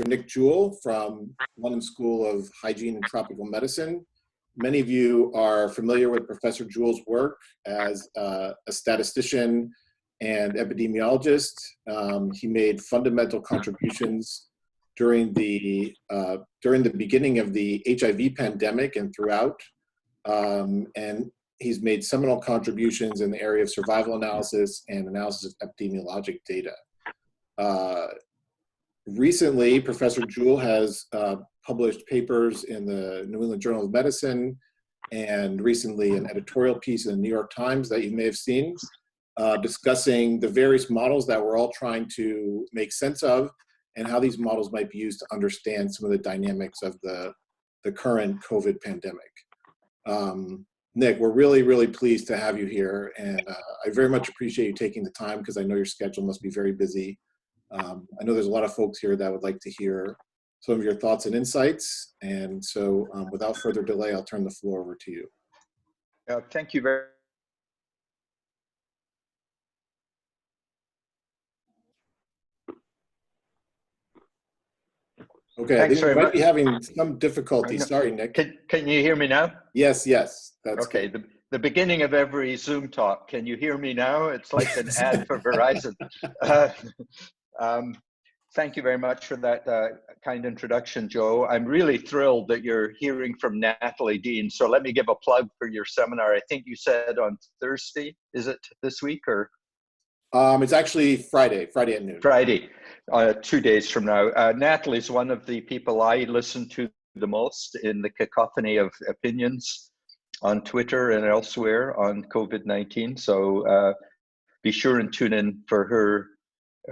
Nick Jewell from London School of Hygiene and Tropical Medicine. Many of you are familiar with Professor Jewell's work as a statistician and epidemiologist. He made fundamental contributions during the beginning of the HIV pandemic and throughout. And he's made seminal contributions in the area of survival analysis and analysis of epidemiologic data. Recently, Professor Jewell has published papers in the New England Journal of Medicine and recently an editorial piece in the New York Times that you may have seen, discussing the various models that we're all trying to make sense of and how these models might be used to understand some of the dynamics of the current COVID pandemic. Nick, we're really, really pleased to have you here, and I very much appreciate you taking the time because I know your schedule must be very busy. I know there's a lot of folks here that would like to hear some of your thoughts and insights, and so without further delay, I'll turn the floor over to you. Thank you very Okay, I think we might be having some difficulty. Sorry, Nick. Can you hear me now? Yes, yes. That's okay. The beginning of every Zoom talk. Can you hear me now? It's like an ad for Verizon. Thank you very much for that kind introduction, Joe. I'm really thrilled that you're hearing from Natalie Dean. So let me give a plug for your seminar. I think you said on Thursday. Is it this week or? It's actually Friday at noon. Friday, 2 days from now. Natalie's one of the people I listen to the most in the cacophony of opinions on Twitter and elsewhere on COVID-19. So be sure and tune in for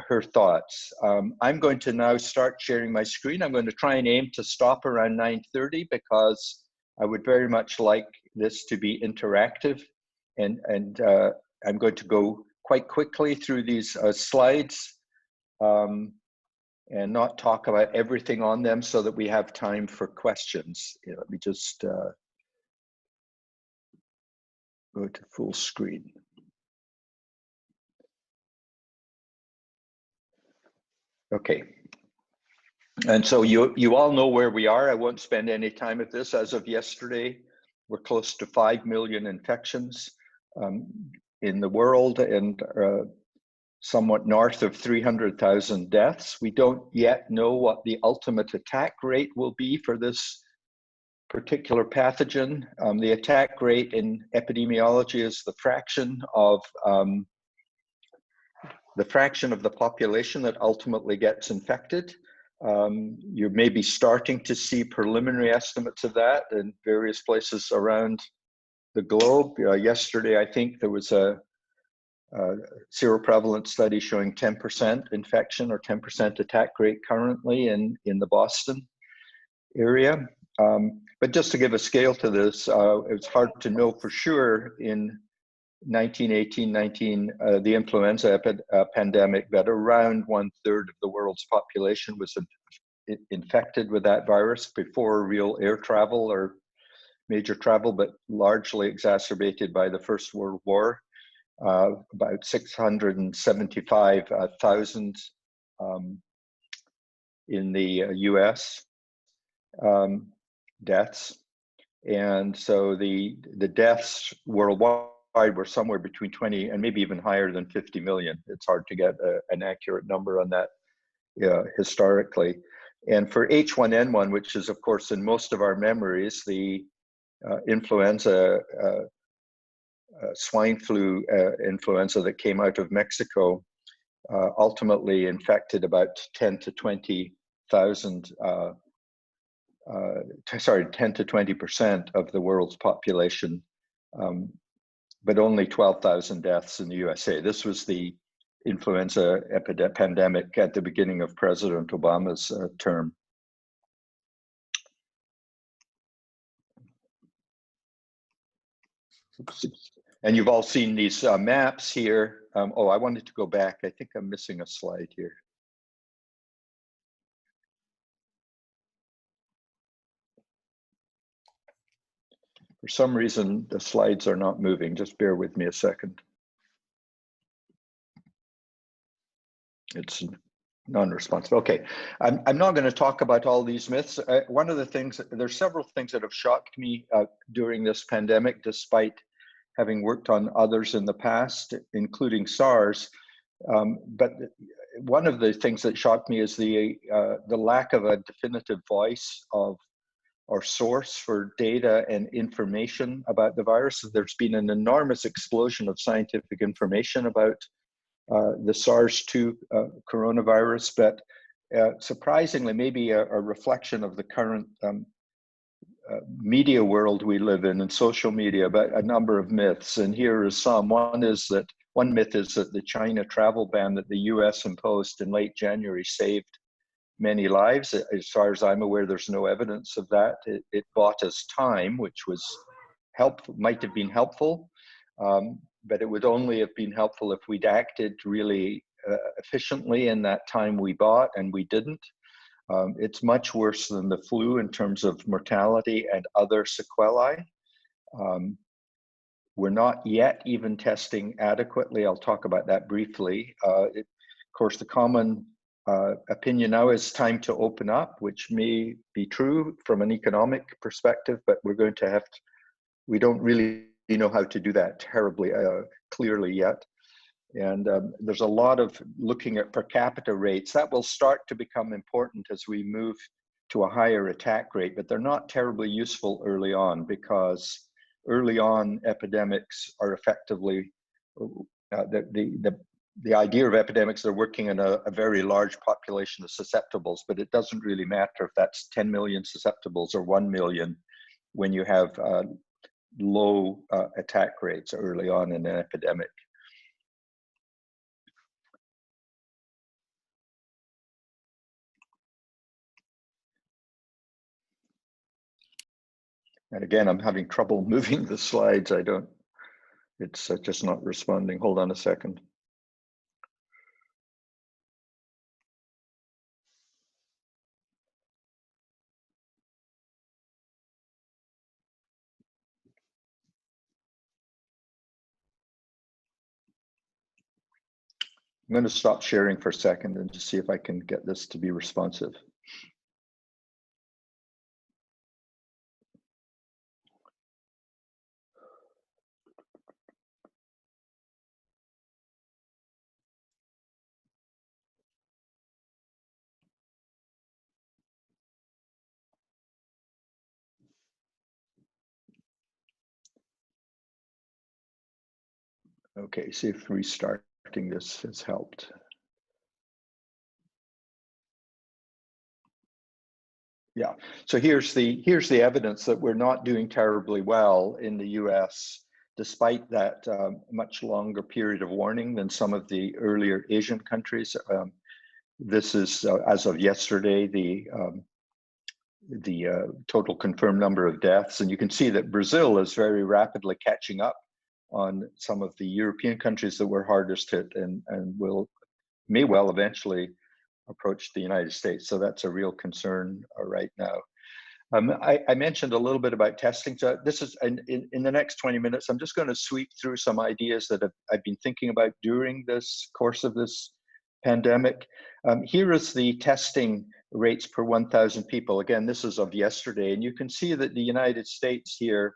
her thoughts. I'm going to now start sharing my screen. I'm going to try and aim to stop around 9:30 because I would very much like this to be interactive, and I'm going to go quite quickly through these slides and not talk about everything on them so that we have time for questions. Let me just go to full screen. Okay, and so you all know where we are. I won't spend any time at this. As of yesterday, we're close to 5 million infections in the world and somewhat north of 300,000 deaths. We don't yet know what the ultimate attack rate will be for this particular pathogen. The attack rate in epidemiology is the fraction of the population that ultimately gets infected. You may be starting to see preliminary estimates of that in various places around the globe. Yesterday, I think there was a seroprevalence study showing 10% infection or 10% attack rate currently in the Boston area. But just to give a scale to this, it's hard to know for sure in 1918-19, the influenza pandemic, that around 1/3 of the world's population was infected with that virus before real air travel or major travel, but largely exacerbated by the First World War. About 675,000 in the US deaths. And so the deaths worldwide were somewhere between 20 and maybe even higher than 50 million. It's hard to get an accurate number on that historically. And for H1N1, which is of course in most of our memories, the influenza, swine flu influenza that came out of Mexico ultimately infected about 10 to 20,000, 10 to 20% of the world's population, but only 12,000 deaths in the USA. This was the influenza pandemic at the beginning of President Obama's term. Oops. And you've all seen these maps here. Oh, I wanted to go back. I think I'm missing a slide here. For some reason, the slides are not moving. Just bear with me a second. It's Non-responsive. Okay, I'm not going to talk about all these myths. One of the things, there's several things that have shocked me during this pandemic, despite having worked on others in the past, including SARS. But one of the things that shocked me is the lack of a definitive voice of or source for data and information about the virus. There's been an enormous explosion of scientific information about the SARS-2 coronavirus, but surprisingly, maybe a reflection of the current media world we live in and social media, about a number of myths. And here is some. One myth is that the China travel ban that the US imposed in late January saved many lives. As far as I'm aware, there's no evidence of that. It bought us time, which was might have been helpful. But it would only have been helpful if we'd acted really efficiently in that time we bought, and we didn't. It's much worse than the flu in terms of mortality and other sequelae. We're not yet even testing adequately. I'll talk about that briefly. Of course, the common opinion now is time to open up, which may be true from an economic perspective, but we don't really know how to do that terribly clearly yet. And there's a lot of looking at per capita rates that will start to become important as we move to a higher attack rate, but they're not terribly useful early on, because early on epidemics are effectively, the idea of epidemics, they're working in a very large population of susceptibles, but it doesn't really matter if that's 10 million susceptibles or 1 million when you have low attack rates early on in an epidemic. And again, I'm having trouble moving the slides. It's just not responding. Hold on a second. I'm going to stop sharing for a second and just see if I can get this to be responsive. Okay, see if restarting this has helped. Yeah, so here's the evidence that we're not doing terribly well in the US, despite that much longer period of warning than some of the earlier Asian countries. This is, as of yesterday, the total confirmed number of deaths. And you can see that Brazil is very rapidly catching up on some of the European countries that were hardest hit, and may well eventually approach the United States. So that's a real concern right now. I mentioned a little bit about testing. So this is, in the next 20 minutes, I'm just going to sweep through some ideas that I've been thinking about during this course of this pandemic. Here is the testing rates per 1,000 people. Again, this is of yesterday, and you can see that the United States here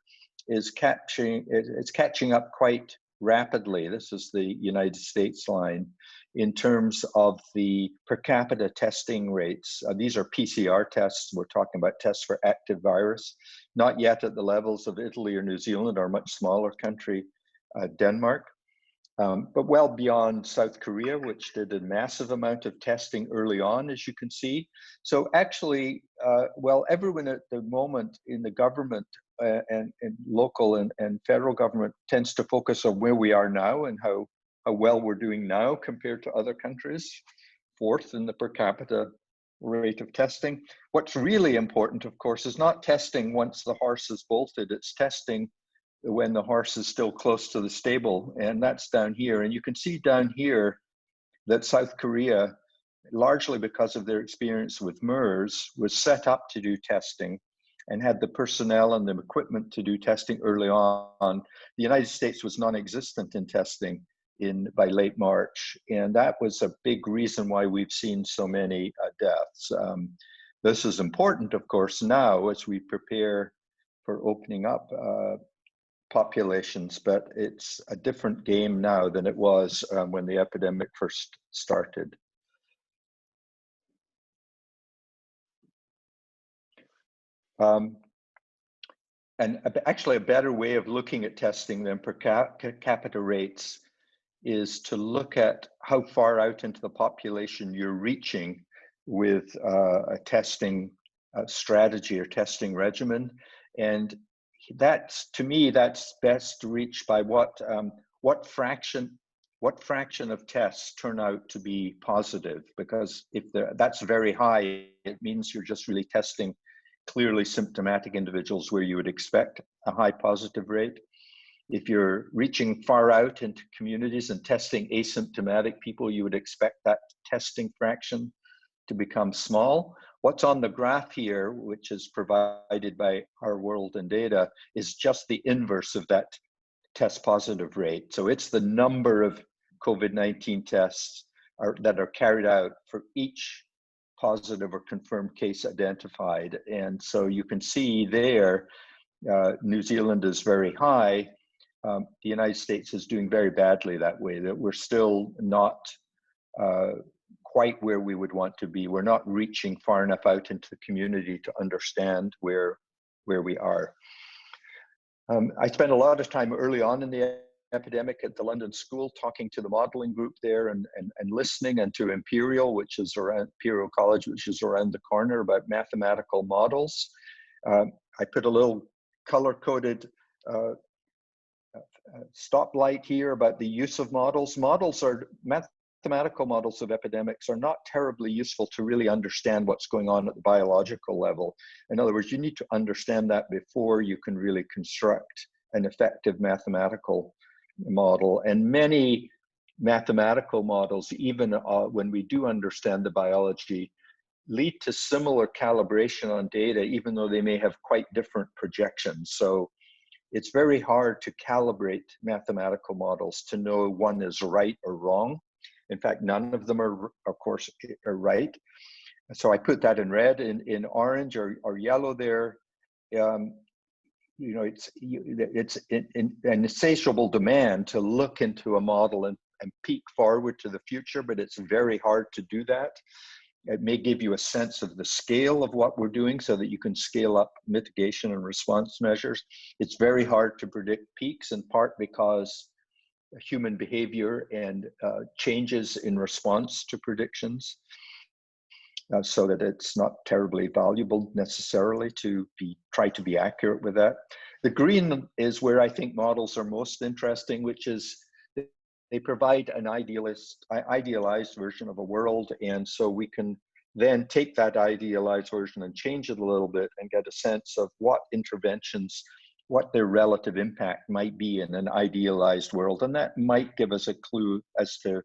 is catching up quite rapidly. This is the United States line in terms of the per capita testing rates. These are PCR tests. We're talking about tests for active virus, not yet at the levels of Italy or New Zealand, or a much smaller country, Denmark, but well beyond South Korea, which did a massive amount of testing early on, as you can see. So actually, well, everyone at the moment in the government and local and federal government tends to focus on where we are now and how well we're doing now compared to other countries, fourth in the per capita rate of testing. What's really important, of course, is not testing once the horse is bolted, it's testing when the horse is still close to the stable, and that's down here. And you can see down here that South Korea, largely because of their experience with MERS, was set up to do testing and had the personnel and the equipment to do testing early on. The United States was non-existent in testing by late March. And that was a big reason why we've seen so many deaths. This is important, of course, now as we prepare for opening up populations, but it's a different game now than it was when the epidemic first started. And actually a better way of looking at testing than per capita rates is to look at how far out into the population you're reaching with a testing strategy or testing regimen. And that's, to me, that's best reached by what fraction of tests turn out to be positive, because if that's very high, it means you're just really testing clearly symptomatic individuals where you would expect a high positive rate. If you're reaching far out into communities and testing asymptomatic people, you would expect that testing fraction to become small. What's on the graph here, which is provided by Our World in Data, is just the inverse of that test positive rate. So it's the number of COVID-19 tests that are carried out for each positive or confirmed case identified. And so you can see there, New Zealand is very high. The United States is doing very badly that way, that we're still not quite where we would want to be. We're not reaching far enough out into the community to understand where we are. I spent a lot of time early on in the epidemic at the London School talking to the modeling group there and listening, and to Imperial, which is around Imperial College, which is around the corner, about mathematical models. I put a little color-coded stoplight here about the use of models. Mathematical models of epidemics are not terribly useful to really understand what's going on at the biological level. In other words, you need to understand that before you can really construct an effective mathematical model. And many mathematical models, even when we do understand the biology, lead to similar calibration on data, even though they may have quite different projections. So it's very hard to calibrate mathematical models to know one is right or wrong. In fact, none of them are, of course, are right. So I put that in red. In orange or yellow there, you know, it's an insatiable demand to look into a model and peek forward to the future, but it's very hard to do that. It may give you a sense of the scale of what we're doing so that you can scale up mitigation and response measures. It's very hard to predict peaks, in part because human behavior and changes in response to predictions, so that it's not terribly valuable necessarily to try to be accurate with that. The green is where I think models are most interesting, which is they provide an idealized version of a world, and so we can then take that idealized version and change it a little bit and get a sense of what interventions, what their relative impact might be in an idealized world. And that might give us a clue as to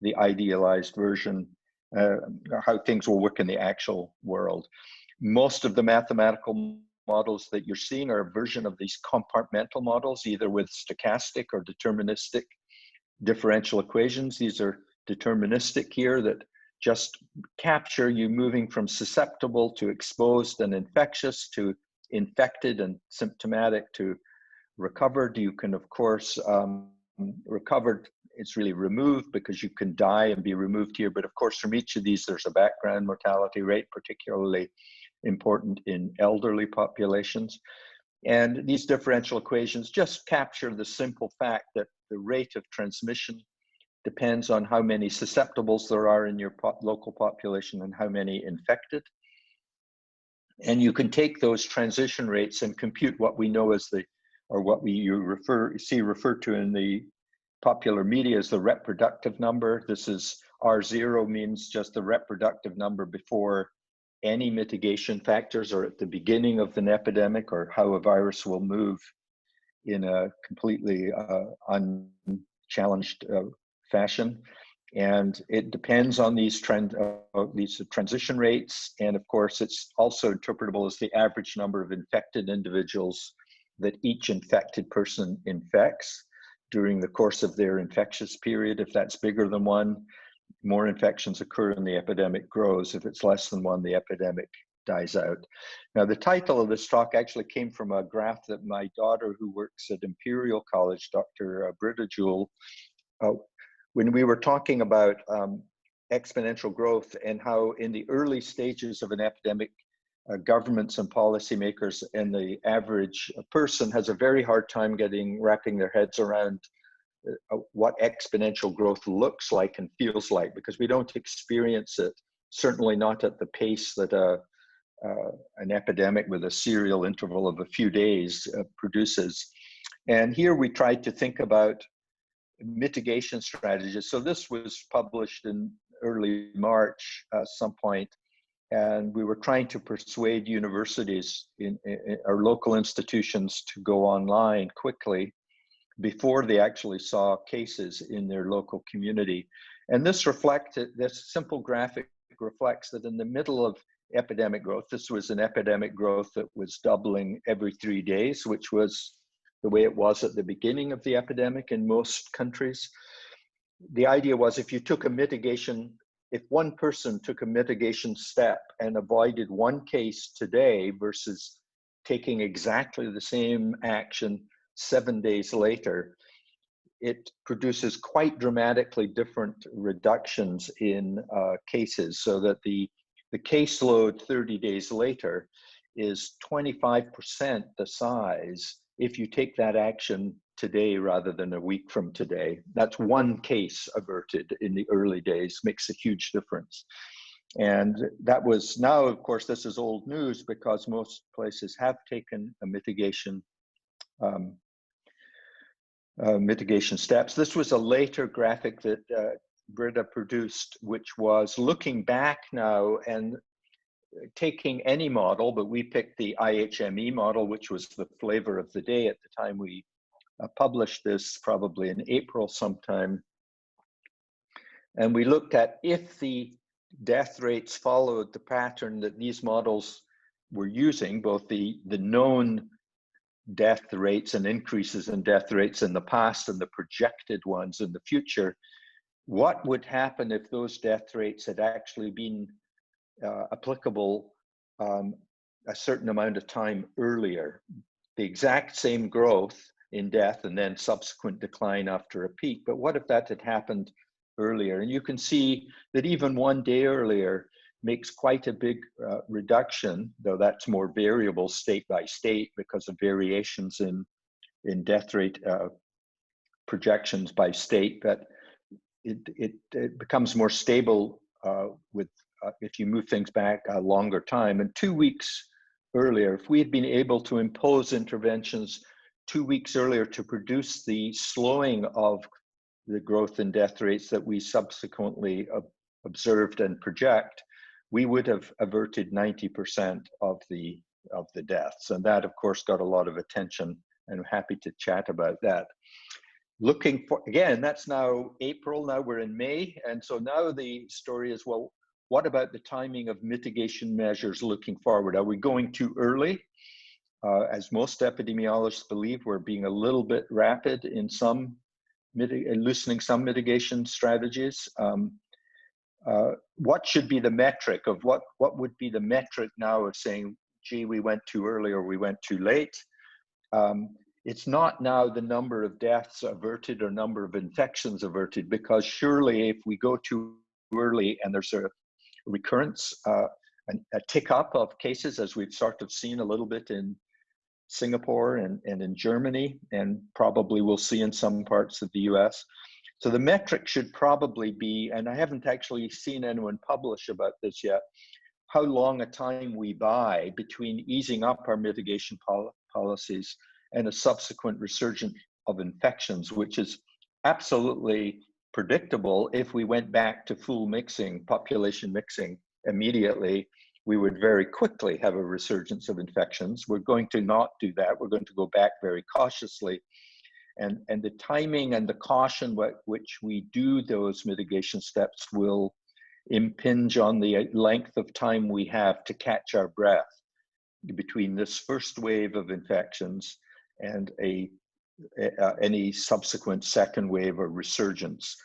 the idealized version, how things will work in the actual world. Most of the mathematical models that you're seeing are a version of these compartmental models, either with stochastic or deterministic differential equations. These are deterministic here, that just capture you moving from susceptible to exposed and infectious to infected and symptomatic to recovered. You can, of course, recovered, it's really removed because you can die and be removed here. But of course, from each of these, there's a background mortality rate, particularly important in elderly populations. And these differential equations just capture the simple fact that the rate of transmission depends on how many susceptibles there are in your local population and how many infected. And you can take those transition rates and compute what we know as what you referred to in the popular media as the reproductive number. This is R0, means just the reproductive number before any mitigation factors or at the beginning of an epidemic, or how a virus will move in a completely unchallenged fashion. And it depends on these transition rates. And of course, it's also interpretable as the average number of infected individuals that each infected person infects. during the course of their infectious period. If that's bigger than one, more infections occur and the epidemic grows. If it's less than one, the epidemic dies out. Now, the title of this talk actually came from a graph that my daughter, who works at Imperial College, Dr. Jewell, when we were talking about exponential growth and how in the early stages of an epidemic, governments and policymakers and the average person has a very hard time wrapping their heads around what exponential growth looks like and feels like, because we don't experience it, certainly not at the pace that an epidemic with a serial interval of a few days produces. And here we tried to think about mitigation strategies. So this was published in early March some point, and we were trying to persuade universities in our local institutions to go online quickly before they actually saw cases in their local community. And this simple graphic reflects that in the middle of epidemic growth, this was an epidemic growth that was doubling every 3 days, which was the way it was at the beginning of the epidemic in most countries. The idea was if one person took a mitigation step and avoided one case today versus taking exactly the same action 7 days later, it produces quite dramatically different reductions in cases, so that the caseload 30 days later is 25% the size if you take that action today rather than a week from today. That's one case averted in the early days, makes a huge difference. And that was, now of course this is old news because most places have taken a mitigation steps. This was a later graphic that Britta produced, which was looking back now and taking any model, but we picked the IHME model, which was the flavor of the day at the time we published this, probably in April sometime. And we looked at if the death rates followed the pattern that these models were using, both the known death rates and increases in death rates in the past and the projected ones in the future, what would happen if those death rates had actually been applicable a certain amount of time earlier? The exact same growth in death and then subsequent decline after a peak, but what if that had happened earlier? And you can see that even 1 day earlier makes quite a big reduction, though that's more variable state by state because of variations in death rate projections by state, but it becomes more stable with if you move things back a longer time. And 2 weeks earlier, if we had been able to impose interventions 2 weeks earlier to produce the slowing of the growth in death rates that we subsequently observed and project, we would have averted 90% of the deaths. And that, of course, got a lot of attention, and I'm happy to chat about that. Looking for, again, that's now April, now we're in May. And so now the story is, well, what about the timing of mitigation measures looking forward? Are we going too early? As most epidemiologists believe, we're being a little bit rapid in loosening some mitigation strategies. What should be the metric of what would be the metric now of saying, gee, we went too early or we went too late? It's not now the number of deaths averted or number of infections averted, because surely if we go too early and there's a recurrence, a tick up of cases, as we've sort of seen a little bit in Singapore and in Germany, and probably we'll see in some parts of the US. So the metric should probably be, and I haven't actually seen anyone publish about this yet, how long a time we buy between easing up our mitigation policies and a subsequent resurgence of infections, which is absolutely predictable. If we went back to full mixing, population mixing immediately, we would very quickly have a resurgence of infections. We're going to not do that. We're going to go back very cautiously. And the timing and the caution which we do those mitigation steps will impinge on the length of time we have to catch our breath between this first wave of infections and a any subsequent second wave or resurgence.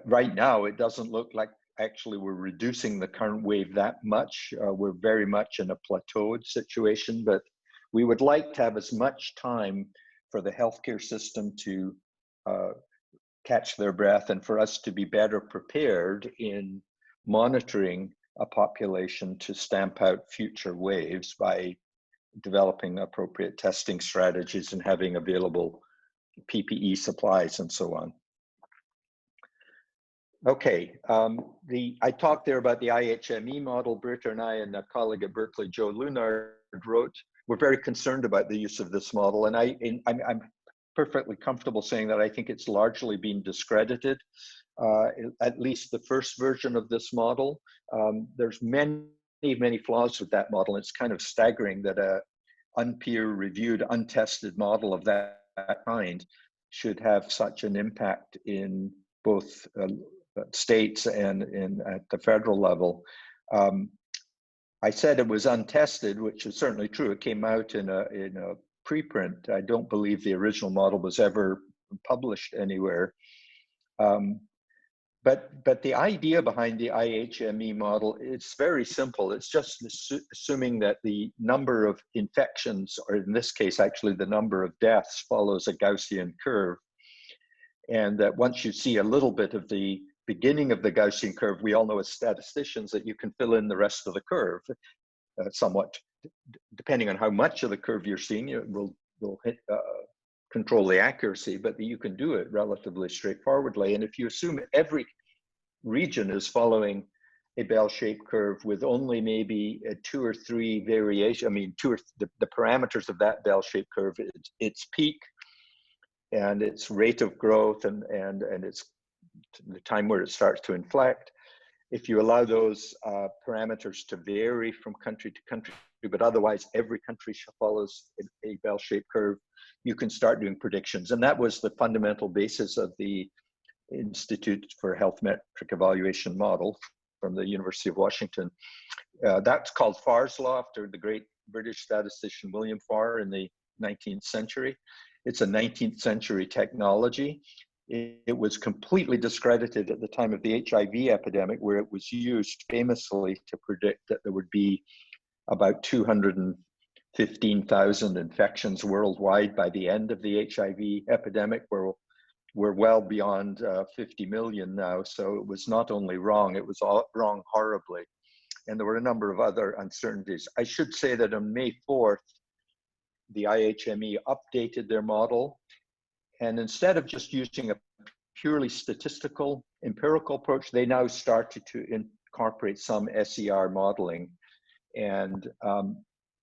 Right now, it doesn't look like actually we're reducing the current wave that much. We're very much in a plateaued situation, but we would like to have as much time for the healthcare system to catch their breath and for us to be better prepared in monitoring a population to stamp out future waves by developing appropriate testing strategies and having available PPE supplies and so on. Okay, I talked there about the IHME model. Britta and I and a colleague at Berkeley, Joe Lunard, wrote. We're very concerned about the use of this model, and I'm perfectly comfortable saying that I think it's largely been discredited, at least the first version of this model. There's many flaws with that model. It's kind of staggering that a unpeer-reviewed, untested model of that kind should have such an impact in both states and at the federal level. I said it was untested, which is certainly true. It came out in a preprint. I don't believe the original model was ever published anywhere. But the idea behind the IHME model is very simple. It's just assuming that the number of infections, or in this case, actually the number of deaths, follows a Gaussian curve. And that once you see a little bit of the beginning of the Gaussian curve, we all know as statisticians that you can fill in the rest of the curve, somewhat, depending on how much of the curve you're seeing, it will control the accuracy, but you can do it relatively straightforwardly. And if you assume every region is following a bell-shaped curve with only maybe a 2 or 3 variation, I mean, the parameters of that bell-shaped curve, its peak and its rate of growth and its the time where it starts to inflect. If you allow those parameters to vary from country to country, but otherwise every country follows a bell-shaped curve, you can start doing predictions. And that was the fundamental basis of the Institute for Health Metric Evaluation model from the University of Washington. That's called Farr's law, after the great British statistician William Farr in the 19th century. It's a 19th century technology. It was completely discredited at the time of the HIV epidemic, where it was used famously to predict that there would be about 215,000 infections worldwide by the end of the HIV epidemic. We're well beyond 50 million now, so it was not only wrong, it was wrong horribly. And there were a number of other uncertainties. I should say that on May 4th, the IHME updated their model. And instead of just using a purely statistical, empirical approach, they now started to incorporate some SEIR modeling. And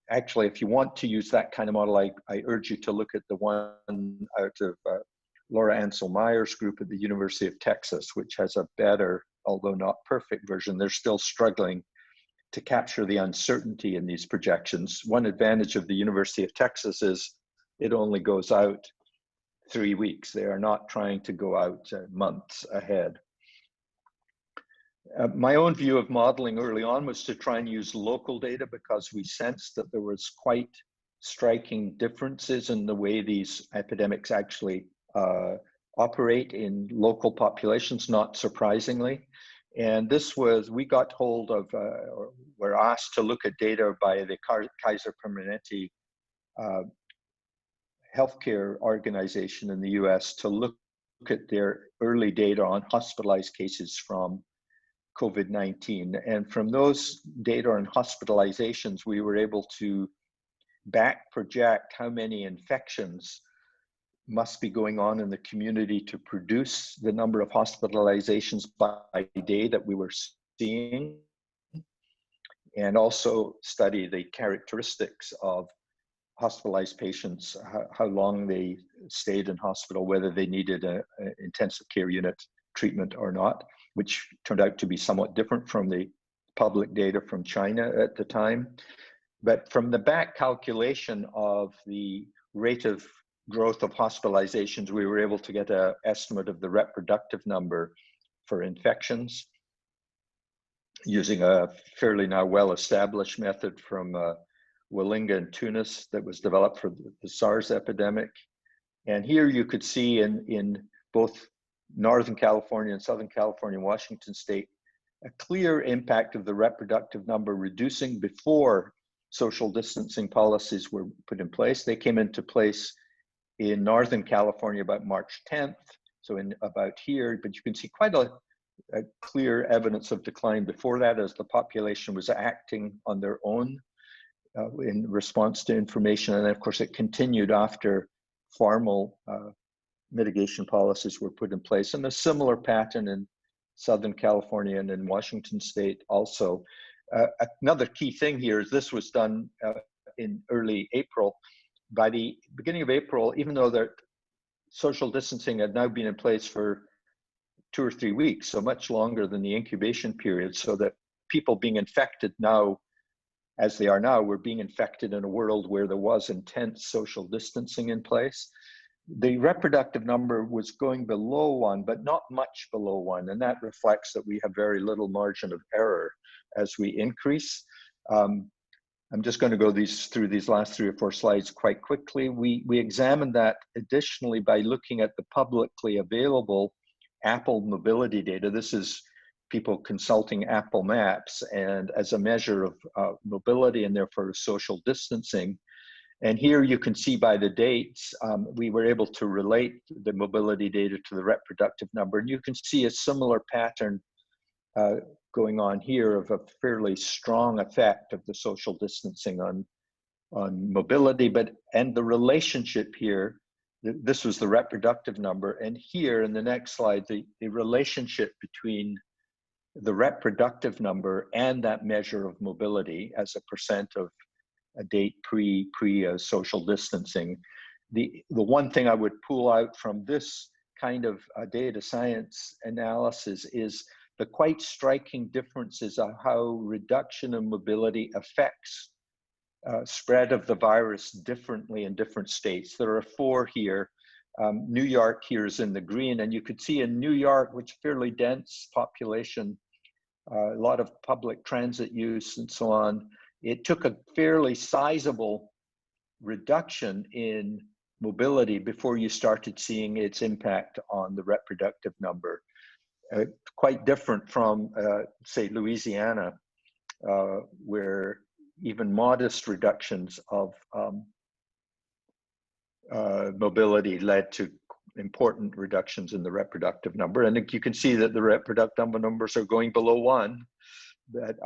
actually, if you want to use that kind of model, I urge you to look at the one out of Laura Ansel-Meyer's group at the University of Texas, which has a better, although not perfect version. They're still struggling to capture the uncertainty in these projections. One advantage of the University of Texas is it only goes out 3 weeks. They are not trying to go out months ahead. My own view of modeling early on was to try and use local data, because we sensed that there was quite striking differences in the way these epidemics actually operate in local populations, not surprisingly. And this was, we got hold of, or were asked to look at data by the Kaiser Permanente healthcare organization in the US to look at their early data on hospitalized cases from COVID-19. And from those data on hospitalizations, we were able to back project how many infections must be going on in the community to produce the number of hospitalizations by day that we were seeing, and also study the characteristics of hospitalized patients, how long they stayed in hospital, whether they needed an intensive care unit treatment or not, which turned out to be somewhat different from the public data from China at the time. But from the back calculation of the rate of growth of hospitalizations, we were able to get an estimate of the reproductive number for infections using a fairly now well-established method from Willinga in Tunis that was developed for the SARS epidemic. And here you could see in both Northern California and Southern California and Washington State, a clear impact of the reproductive number reducing before social distancing policies were put in place. They came into place in Northern California about March 10th, so in about here, but you can see quite a clear evidence of decline before that as the population was acting on their own in response to information. And then of course it continued after formal mitigation policies were put in place, and a similar pattern in Southern California and in Washington State also. Another key thing here is this was done in early April. By the beginning of April, even though the social distancing had now been in place for 2 or 3 weeks, so much longer than the incubation period, so that people being infected now, as they are now, were being infected in a world where there was intense social distancing in place. The reproductive number was going below 1, but not much below 1, and that reflects that we have very little margin of error as we increase. I'm just going to go through these last 3 or 4 slides quite quickly. We examined that additionally by looking at the publicly available Apple mobility data. This is people consulting Apple Maps, and as a measure of mobility and therefore social distancing. And here you can see by the dates, we were able to relate the mobility data to the reproductive number. And you can see a similar pattern going on here of a fairly strong effect of the social distancing on mobility, and the relationship here, this was the reproductive number. And here in the next slide, the relationship between the reproductive number and that measure of mobility as a percent of a date pre social distancing. The one thing I would pull out from this kind of data science analysis is the quite striking differences of how reduction in mobility affects spread of the virus differently in different states. There are 4 here. New York here is in the green, and you could see in New York, which fairly dense population, a lot of public transit use and so on, it took a fairly sizable reduction in mobility before you started seeing its impact on the reproductive number. Quite different from, say, Louisiana, where even modest reductions of mobility led to important reductions in the reproductive number. And you can see that the reproductive numbers are going below 1, but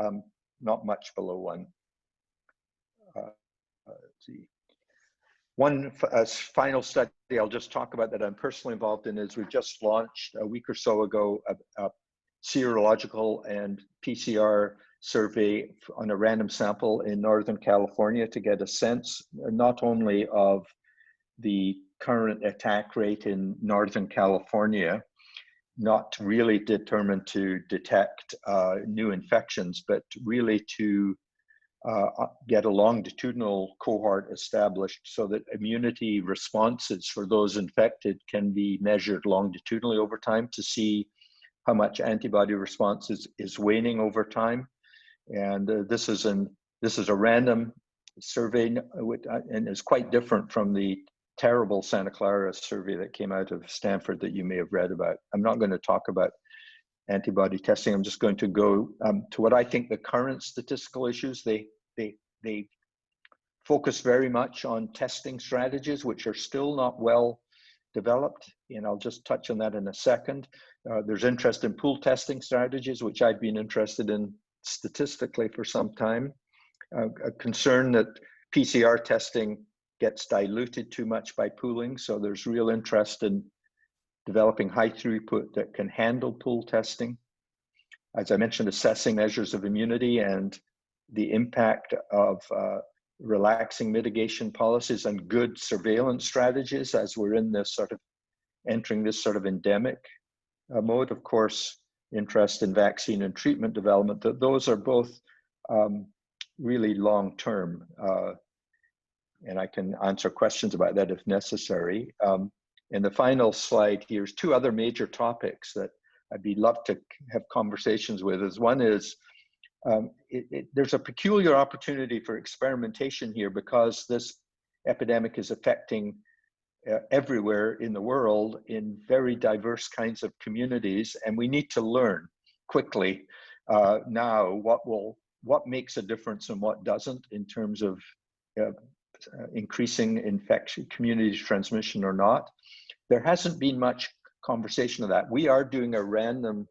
not much below 1. Let's see. One final study I'll just talk about that I'm personally involved in is we just launched a week or so ago a serological and PCR survey on a random sample in Northern California to get a sense not only of the current attack rate in Northern California, not really determined to detect new infections, but really to get a longitudinal cohort established so that immunity responses for those infected can be measured longitudinally over time to see how much antibody response is waning over time. And this is a random survey, and is quite different from the terrible Santa Clara survey that came out of Stanford that you may have read about. I'm not going to talk about antibody testing. I'm just going to go to what I think the current statistical issues. They focus very much on testing strategies, which are still not well developed, and I'll just touch on that in a second. There's interest in pool testing strategies, which I've been interested in statistically for some time. A concern that PCR testing gets diluted too much by pooling, so there's real interest in developing high throughput that can handle pool testing. As I mentioned, assessing measures of immunity and the impact of relaxing mitigation policies and good surveillance strategies as we're in this entering this sort of endemic mode. Of course, interest in vaccine and treatment development, those are both really long-term, and I can answer questions about that if necessary. And the final slide here is 2 other major topics that I'd love to have conversations with. One is there's a peculiar opportunity for experimentation here because this epidemic is affecting everywhere in the world in very diverse kinds of communities, and we need to learn quickly now what makes a difference and what doesn't in terms of increasing infection, community transmission or not. There hasn't been much conversation of that. We are doing a random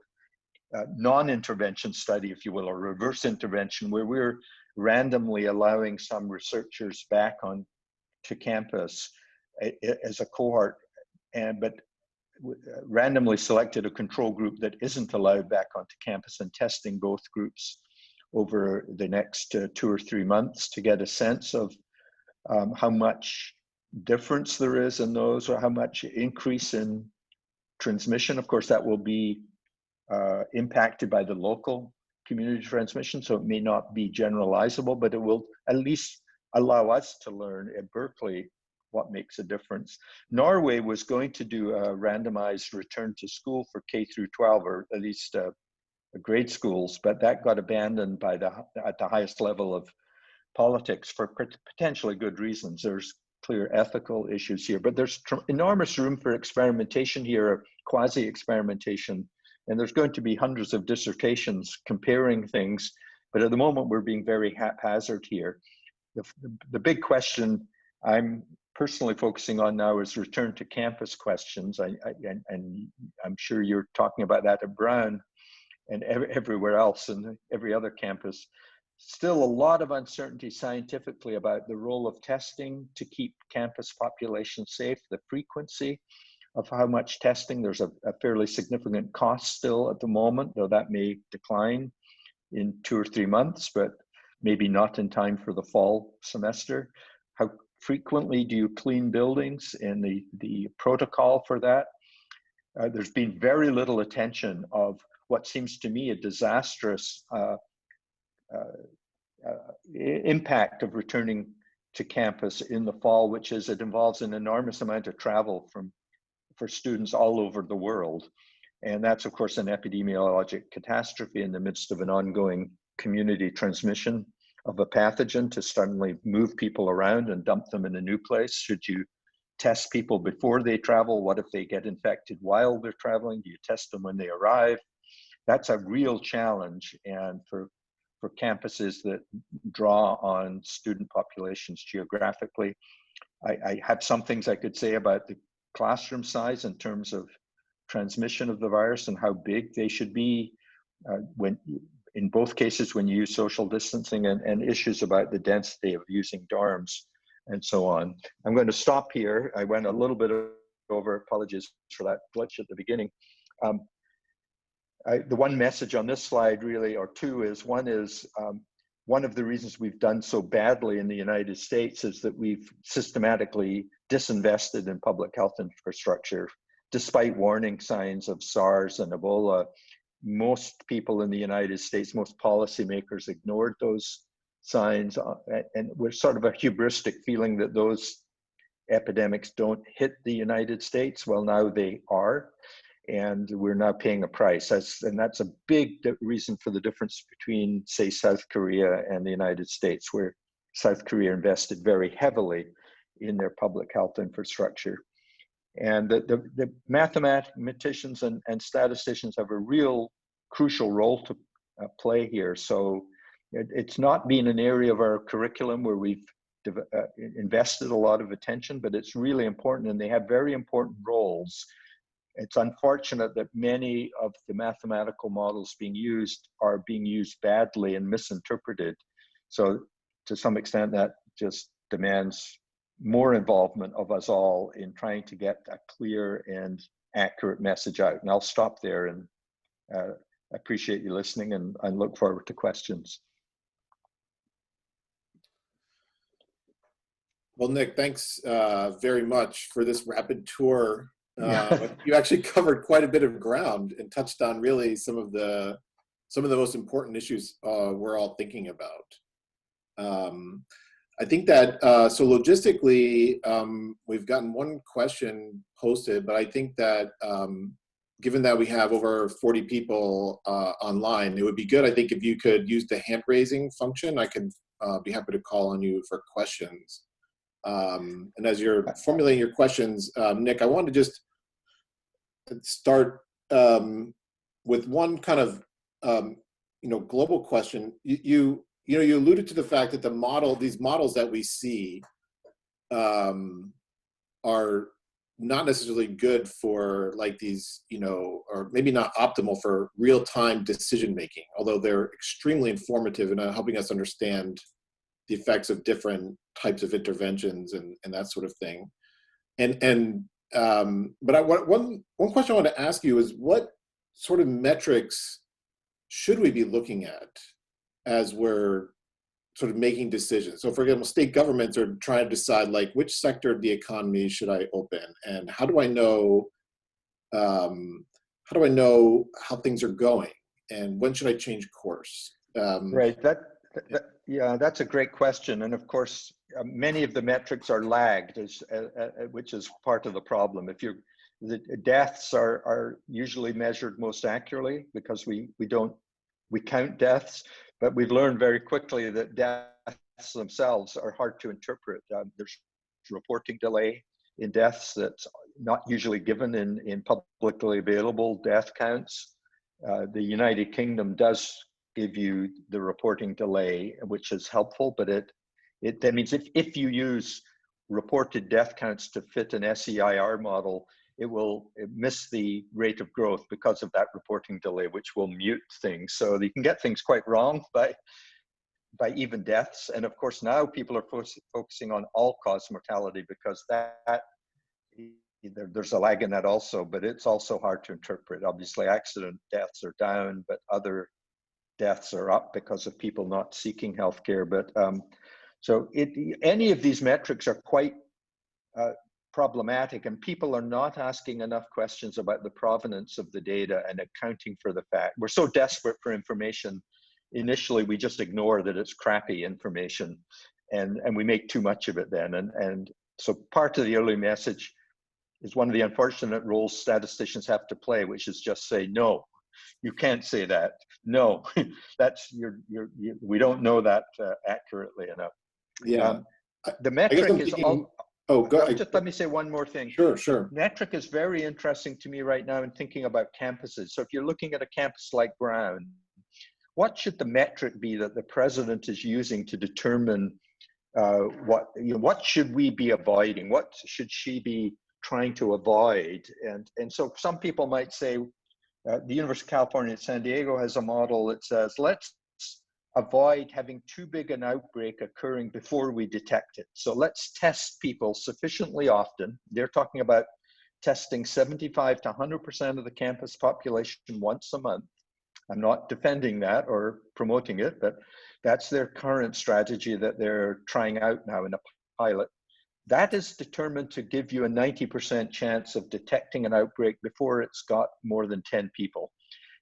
non-intervention study, if you will, or reverse intervention, where we're randomly allowing some researchers back on to campus as a cohort, but randomly selected a control group that isn't allowed back onto campus and testing both groups over the next 2 or 3 months to get a sense of how much difference there is in those, or how much increase in transmission. Of course, that will be impacted by the local community transmission, so it may not be generalizable, but it will at least allow us to learn at Berkeley what makes a difference. Norway was going to do a randomized return to school for K through 12, or at least grade schools, but that got abandoned by at the highest level of politics for potentially good reasons. There's clear ethical issues here, but there's enormous room for experimentation here, quasi-experimentation, and there's going to be hundreds of dissertations comparing things, but at the moment we're being very haphazard here. The big question I'm personally focusing on now is return to campus questions, and I'm sure you're talking about that at Brown and everywhere else and every other campus. Still a lot of uncertainty scientifically about the role of testing to keep campus populations safe, the frequency of how much testing. There's a fairly significant cost still at the moment, though that may decline in 2 or 3 months, but maybe not in time for the fall semester. How frequently do you clean buildings and the protocol for that? There's been very little attention of what seems to me a disastrous impact of returning to campus in the fall, which is it involves an enormous amount of travel for students all over the world. And that's, of course, an epidemiologic catastrophe in the midst of an ongoing community transmission of a pathogen, to suddenly move people around and dump them in a new place. Should you test people before they travel? What if they get infected while they're traveling? Do you test them when they arrive? That's a real challenge, and for campuses that draw on student populations geographically. I have some things I could say about the classroom size in terms of transmission of the virus and how big they should be when, in both cases, when you use social distancing, and issues about the density of using dorms and so on. I'm going to stop here. I went a little bit over, apologies for that glitch at the beginning. The one message on this slide, really, or two, is one of the reasons we've done so badly in the United States is that we've systematically disinvested in public health infrastructure. Despite warning signs of SARS and Ebola, most people in the United States, most policymakers ignored those signs, and we're sort of a hubristic feeling that those epidemics don't hit the United States. Well, now they are. And we're now paying a price. And that's a big reason for the difference between, say, South Korea and the United States, where South Korea invested very heavily in their public health infrastructure. And the mathematicians and statisticians have a real crucial role to play here. So it's not been an area of our curriculum where we've invested a lot of attention, but it's really important, and they have very important roles. It's unfortunate that many of the mathematical models being used are being used badly and misinterpreted. So to some extent, that just demands more involvement of us all in trying to get a clear and accurate message out. And I'll stop there, and appreciate you listening, and I look forward to questions. Well, Nick, thanks very much for this rapid tour. You actually covered quite a bit of ground and touched on really some of the most important issues we're all thinking about. I think that so logistically, we've gotten one question posted, but I think that given that we have over 40 people online, it would be good, I think, if you could use the hand raising function. I could be happy to call on you for questions. And as you're formulating your questions, Nick, I wanted to just start with one kind of global question. You alluded to the fact that these models that we see are not necessarily good for like these, or maybe not optimal for real-time decision making, although they're extremely informative in helping us understand the effects of different types of interventions and that sort of thing. But one question I want to ask you is, what sort of metrics should we be looking at as we're sort of making decisions? So for example, state governments are trying to decide like which sector of the economy should I open, and how do I know how things are going, and when should I change course? Right. Yeah, that's a great question. And of course, many of the metrics are lagged, which is part of the problem. The deaths are usually measured most accurately because we count deaths, but we've learned very quickly that deaths themselves are hard to interpret. There's reporting delay in deaths that's not usually given in publicly available death counts. The United Kingdom does give you the reporting delay, which is helpful, but that means if you use reported death counts to fit an SEIR model, it will miss the rate of growth because of that reporting delay, which will mute things. So you can get things quite wrong by even deaths. And of course, now people are focusing on all-cause mortality because there's a lag in that also, but it's also hard to interpret. Obviously, accident deaths are down, but other deaths are up because of people not seeking healthcare. But any of these metrics are quite problematic, and people are not asking enough questions about the provenance of the data and accounting for the fact. We're so desperate for information. Initially, we just ignore that it's crappy information, and we make too much of it then. And so part of the early message is one of the unfortunate roles statisticians have to play, which is just say, no, you can't say that. No, we don't know that accurately enough. Yeah. The metric is all. Oh, go ahead. Just let me say one more thing. Sure. Metric is very interesting to me right now in thinking about campuses. So if you're looking at a campus like Brown, what should the metric be that the president is using to determine what should we be avoiding? What should she be trying to avoid? And so some people might say, the University of California at San Diego has a model that says, let's avoid having too big an outbreak occurring before we detect it. So let's test people sufficiently often. They're talking about testing 75 to 100% of the campus population once a month. I'm not defending that or promoting it, but that's their current strategy that they're trying out now in a pilot. That is determined to give you a 90% chance of detecting an outbreak before it's got more than 10 people.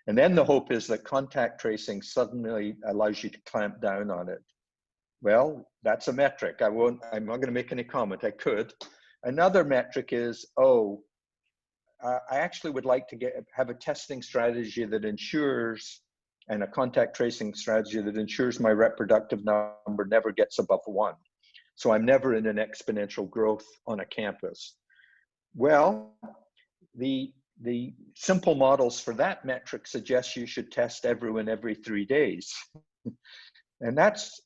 And then the hope is that contact tracing suddenly allows you to clamp down on it. Well, that's a metric. I'm not going to make any comment. I could. Another metric is, I actually would like to have a testing strategy that ensures, and a contact tracing strategy that ensures my reproductive number never gets above 1. So I'm never in an exponential growth on a campus. Well, the simple models for that metric suggest you should test everyone every 3 days. And that's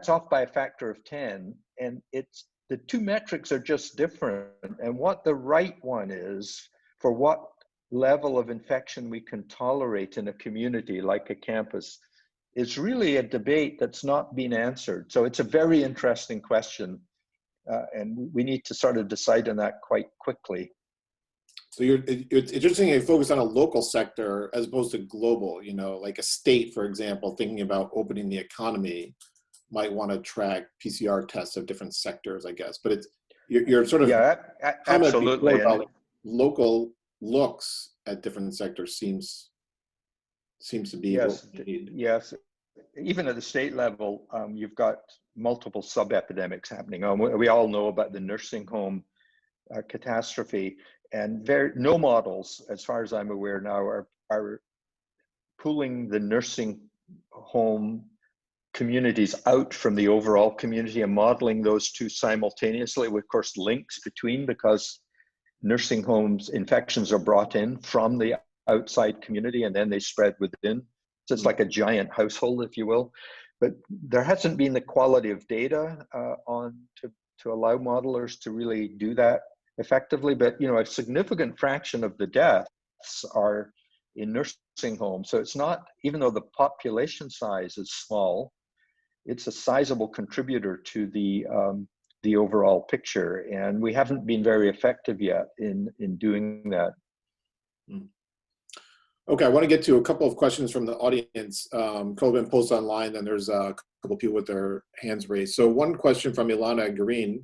off by a factor of 10. And the two metrics are just different. And what the right one is for what level of infection we can tolerate in a community like a campus is really a debate that's not been answered. So it's a very interesting question. And we need to sort of decide on that quite quickly. So it's interesting you focus on a local sector as opposed to global, like a state, for example, thinking about opening the economy might want to track PCR tests of different sectors, I guess. But you're sort of absolutely about local looks at different sectors seems to be yes, what we need. Yes. Even at the state level, you've got multiple sub-epidemics happening. We all know about the nursing home catastrophe. no models, as far as I'm aware now, are pulling the nursing home communities out from the overall community and modeling those two simultaneously, with, of course, links between, because nursing homes infections are brought in from the outside community and then they spread within. So it's like a giant household, if you will. But there hasn't been the quality of data to allow modelers to really do that effectively. But a significant fraction of the deaths are in nursing homes. So it's not, even though the population size is small, it's a sizable contributor to the overall picture, and we haven't been very effective yet in doing that. Okay, I want to get to a couple of questions from the audience. Colvin posts online, and there's a couple of people with their hands raised. So one question from Ilana Green,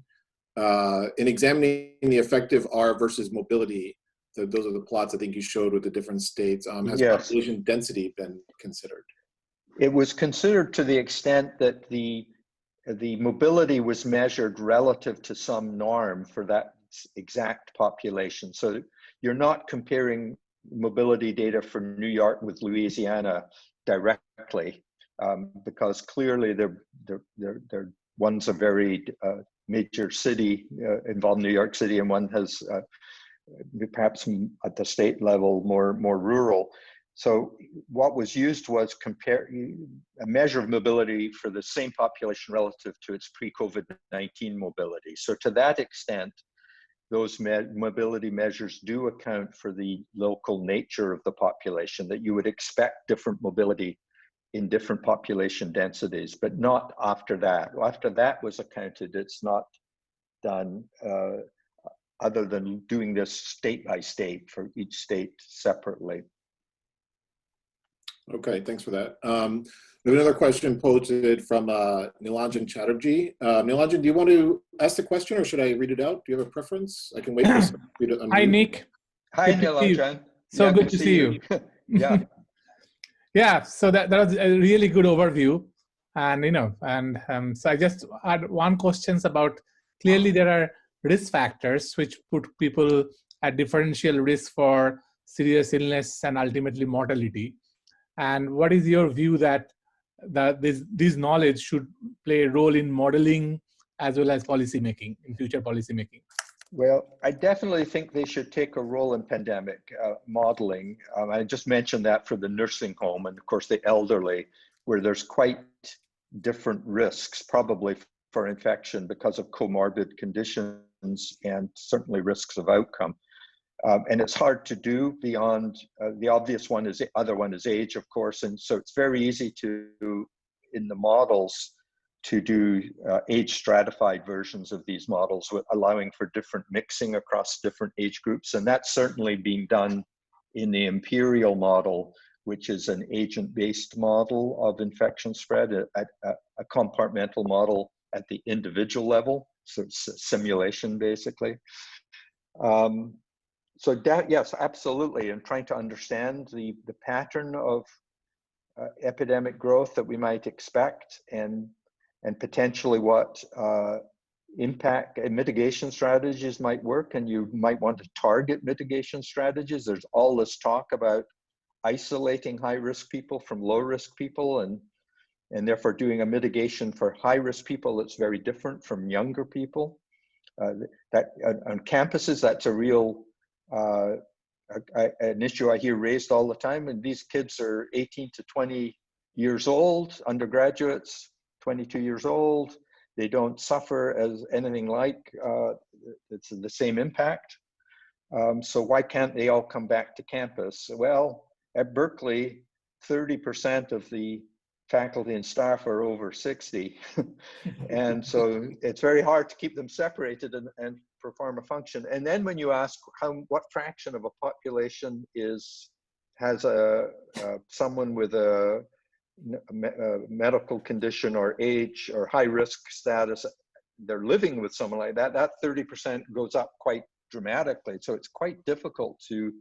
in examining the effective R versus mobility, those are the plots I think you showed with the different states, has Yes. population density been considered? It was considered to the extent that the mobility was measured relative to some norm for that exact population. So you're not comparing mobility data for New York with Louisiana directly, because clearly one's a very major city involved in New York City, and one has perhaps at the state level more rural. So what was used was a measure of mobility for the same population relative to its pre-COVID-19 mobility. So to that extent, those mobility measures do account for the local nature of the population, that you would expect different mobility in different population densities, but not after that. After that was accounted, it's not done other than doing this state by state for each state separately. Okay, thanks for that. We have another question posted from Nilanjan Chatterjee. Nilanjan, do you want to ask the question, or should I read it out? Do you have a preference? I can wait for you to unmute. Hi, Nick. Hi, Nilanjan. So good to see you. Yeah. Yeah, so that was a really good overview. And, so I just had one question about, clearly there are risk factors which put people at differential risk for serious illness and ultimately mortality. And what is your view that this knowledge should play a role in modeling as well as policy making, in future policy making? Well, I definitely think they should take a role in pandemic modeling. I just mentioned that for the nursing home and, of course, the elderly, where there's quite different risks, probably for infection because of comorbid conditions and certainly risks of outcome. And it's hard to do beyond the obvious one is the other one is age, of course. And so it's very easy to, in the models, to do age stratified versions of these models, allowing for different mixing across different age groups. And that's certainly being done in the imperial model, which is an agent-based model of infection spread, a compartmental model at the individual level. So it's a simulation, basically. So that, yes, absolutely. And trying to understand the pattern of epidemic growth that we might expect, and potentially what impact and mitigation strategies might work. And you might want to target mitigation strategies. There's all this talk about isolating high-risk people from low-risk people, and therefore doing a mitigation for high-risk people that's very different from younger people. That on campuses, that's a real an issue I hear raised all the time. And these kids are 18 to 20 years old, undergraduates, 22 years old. They don't suffer as anything like it's the same impact. So why can't they all come back to campus? Well, at Berkeley, 30% of the faculty and staff are over 60. And so it's very hard to keep them separated and perform a function. And then when you ask what fraction of a population has someone with a medical condition or age or high risk status, they're living with someone like that, that 30% goes up quite dramatically. So it's quite difficult to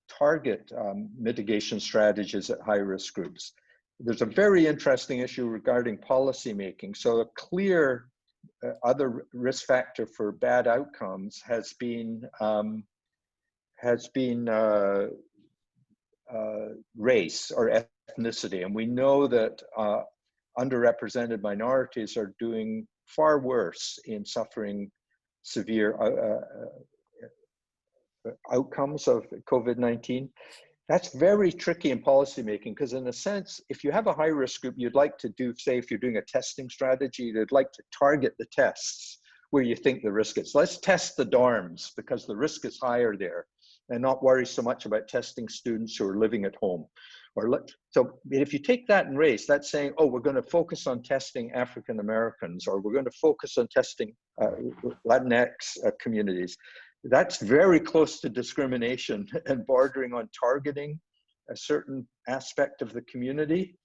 target mitigation strategies at high risk groups. There's a very interesting issue regarding policy making. So a clear other risk factor for bad outcomes has been has been race or ethnicity. And we know that underrepresented minorities are doing far worse in suffering severe outcomes of COVID-19. That's very tricky in policymaking, because in a sense, if you have a high risk group, you'd like to do, say, if you're doing a testing strategy, you'd like to target the tests where you think the risk is. Let's test the dorms because the risk is higher there, and not worry so much about testing students who are living at home. So if you take that in race, that's saying, oh, we're going to focus on testing African Americans, or we're going to focus on testing Latinx communities. That's very close to discrimination and bordering on targeting a certain aspect of the community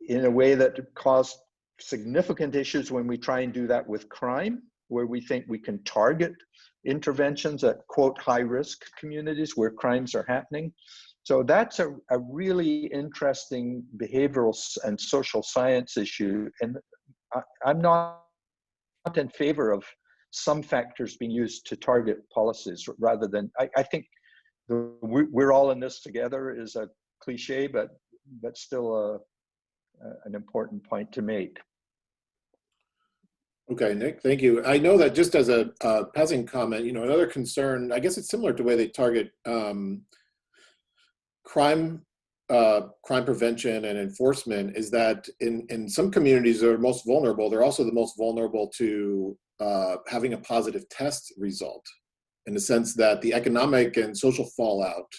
in a way that caused significant issues when we try and do that with crime, where we think we can target interventions at, quote, high-risk communities where crimes are happening. So that's a really interesting behavioral and social science issue. And I'm not in favor of some factors being used to target policies rather than, I think we're all in this together is a cliche, but still an important point to make. Okay, Nick, thank you. I know that just as a passing comment, you know, another concern, I guess it's similar to the way they target crime prevention and enforcement, is that in some communities that are most vulnerable, they're also the most vulnerable to having a positive test result, in the sense that the economic and social fallout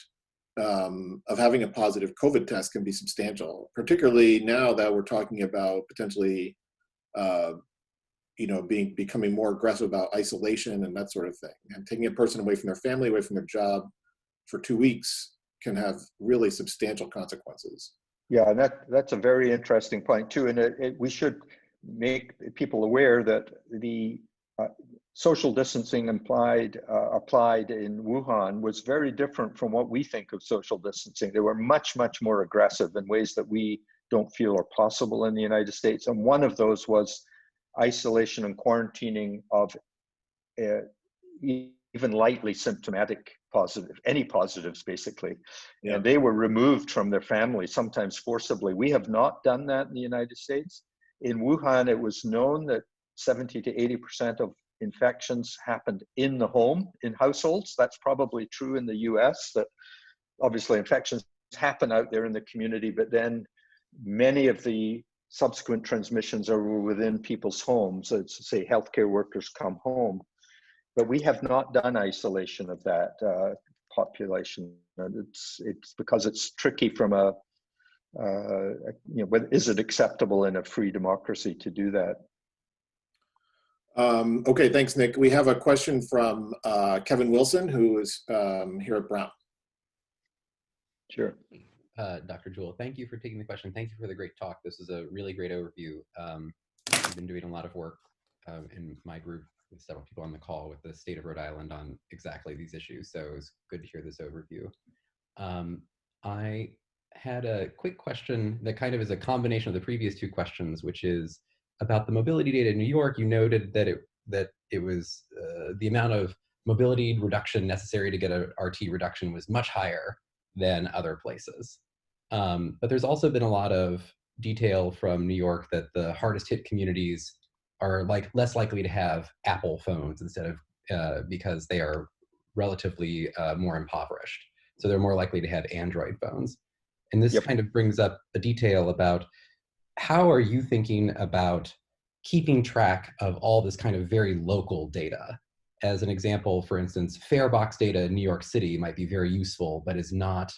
of having a positive COVID test can be substantial, particularly now that we're talking about potentially you know, becoming more aggressive about isolation and that sort of thing. And taking a person away from their family, away from their job for 2 weeks can have really substantial consequences. Yeah, and that's a very interesting point too. And we should make people aware that the social distancing applied in Wuhan was very different from what we think of social distancing. They were much, much more aggressive in ways that we don't feel are possible in the United States. And one of those was isolation and quarantining of even lightly symptomatic any positives basically. Yeah. And they were removed from their family, sometimes forcibly. We have not done that in the United States. In Wuhan, it was known that 70 to 80% of infections happened in the home, in households. That's probably true in the US, that obviously infections happen out there in the community, but then many of the subsequent transmissions are within people's homes. So it's, say, healthcare workers come home. But we have not done isolation of that population. And it's because it's tricky from you know, is it acceptable in a free democracy to do that? Okay, thanks, Nick. We have a question from Kevin Wilson, who is here at Brown. Sure. Dr. Jewell, thank you for taking the question. Thank you for the great talk. This is a really great overview. I've been doing a lot of work in my group with several people on the call with the state of Rhode Island on exactly these issues. So it was good to hear this overview. I had a quick question that kind of is a combination of the previous two questions, which is about the mobility data in New York. You noted that it was the amount of mobility reduction necessary to get a RT reduction was much higher than other places. But there's also been a lot of detail from New York that the hardest hit communities are less likely to have Apple phones instead of because they are relatively more impoverished. So they're more likely to have Android phones. And this kind of brings up a detail about how are you thinking about keeping track of all this kind of very local data? As an example, for instance, fare box data in New York City might be very useful, but is not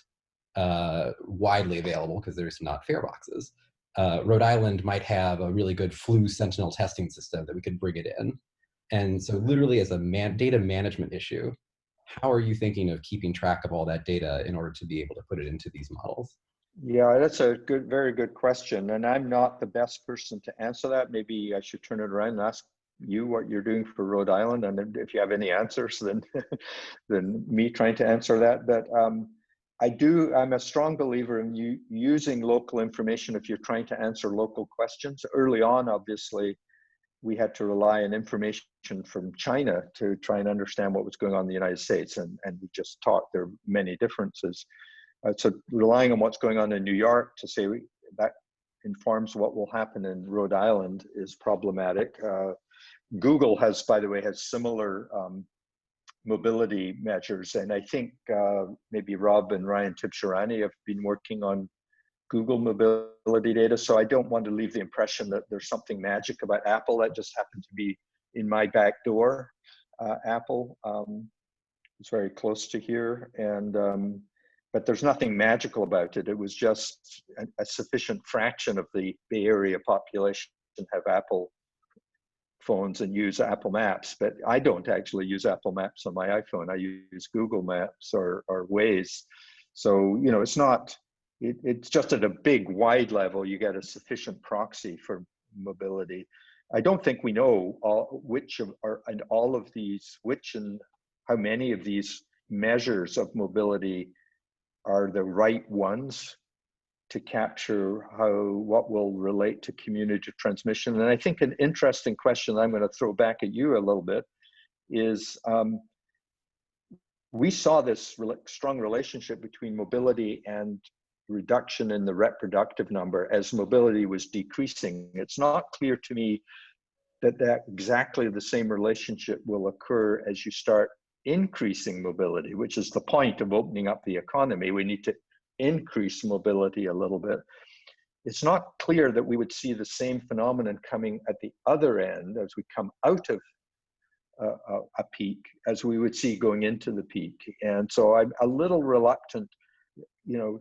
widely available because there's not fare boxes. Rhode Island might have a really good flu sentinel testing system that we could bring it in. And so literally as a data management issue, how are you thinking of keeping track of all that data in order to be able to put it into these models? Yeah, that's a very good question. And I'm not the best person to answer that. Maybe I should turn it around and ask you what you're doing for Rhode Island. And if you have any answers, then, then me trying to answer that. But I'm a strong believer in using local information if you're trying to answer local questions. Early on, obviously, we had to rely on information from China to try and understand what was going on in the United States. And we just talked, there are many differences. So relying on what's going on in New York to say that informs what will happen in Rhode Island is problematic. Google has, by the way, has similar mobility measures. And I think maybe Rob and Ryan Tibshirani have been working on Google mobility data. So I don't want to leave the impression that there's something magic about Apple. That just happened to be in my back door. Apple is very close to here. And but there's nothing magical about it. It was just a sufficient fraction of the Bay Area population have Apple phones and use Apple Maps, but I don't actually use Apple Maps on my iPhone. I use Google Maps or Waze. So, you know, it's not, it's just at a big, wide level, you get a sufficient proxy for mobility. I don't think we know which of all of these, which and how many of these measures of mobility are the right ones to capture what will relate to community transmission. And I think an interesting question I'm going to throw back at you a little bit is, we saw this strong relationship between mobility and reduction in the reproductive number as mobility was decreasing. It's not clear to me that exactly the same relationship will occur as you start increasing mobility, which is the point of opening up the economy. We need to increase mobility a little bit. It's not clear that we would see the same phenomenon coming at the other end as we come out of a peak as we would see going into the peak. And so I'm a little reluctant, you know,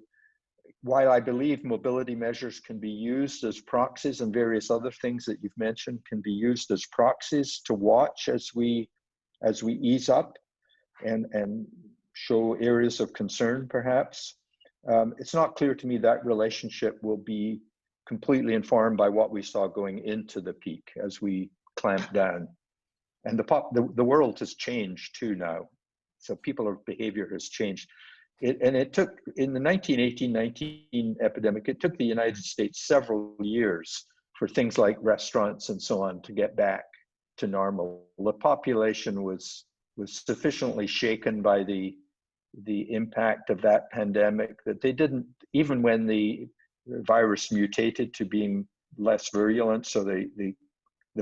while I believe mobility measures can be used as proxies and various other things that you've mentioned can be used as proxies to watch as we ease up and show areas of concern perhaps. It's not clear to me that relationship will be completely informed by what we saw going into the peak as we clamp down. And the world has changed too now. So people's behavior has changed. It took, in the 1918-19 epidemic, it took the United States several years for things like restaurants and so on to get back to normal. The population was sufficiently shaken by the impact of that pandemic that they didn't, even when the virus mutated to being less virulent, so the